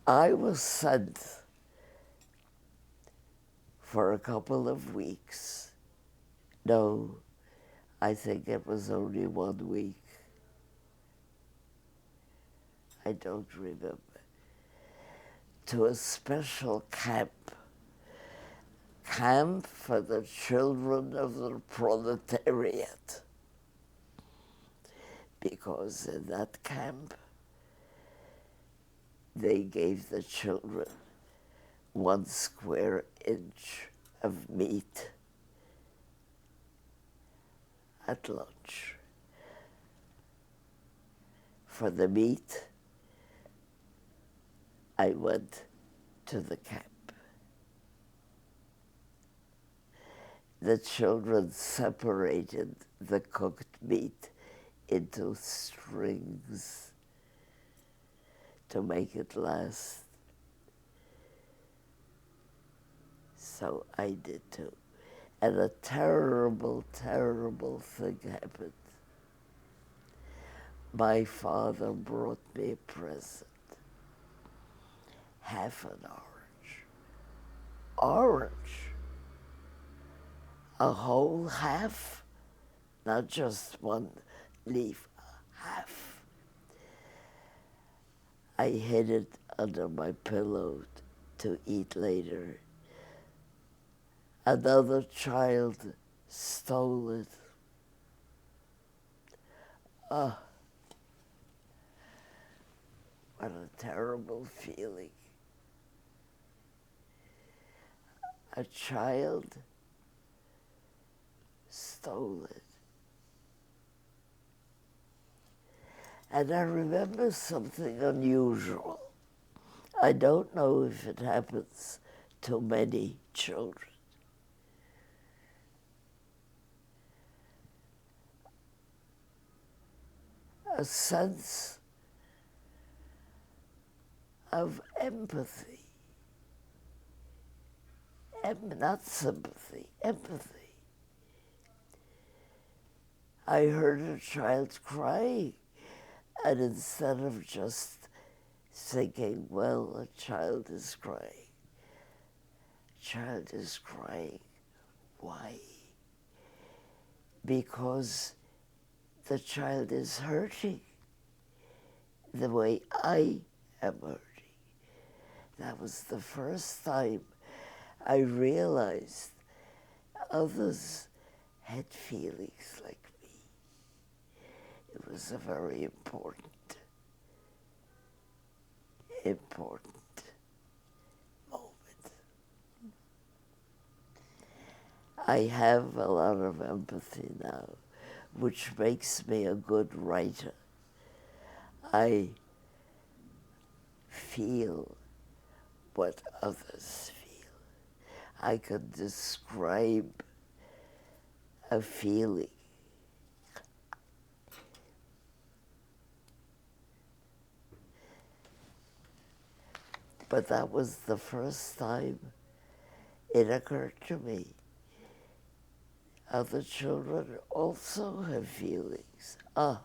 I was sent for a couple of weeks. No, I think it was only 1 week. I don't remember. To a special camp for the children of the Proletariat. Because in that camp, they gave the children 1 square inch of meat at lunch. For the meat, I went to the camp. The children separated the cooked meat into strings to make it last. So I did too. And a terrible, terrible thing happened. My father brought me a present. Half an orange. Orange? A whole half? Not just 1 leaf, half. I hid it under my pillow to eat later. Another child stole it. Ah, what a terrible feeling. A child stole it. And I remember something unusual. I don't know if it happens to many children. A sense of empathy. Not sympathy, empathy. I heard a child crying, and instead of just thinking, well, a child is crying, why? Because the child is hurting the way I am hurting. That was the first time I realized others had feelings like me. It was a very important moment. I have a lot of empathy now, which makes me a good writer. I feel what others feel. I could describe a feeling. But that was the first time it occurred to me. Other children also have feelings. Ah,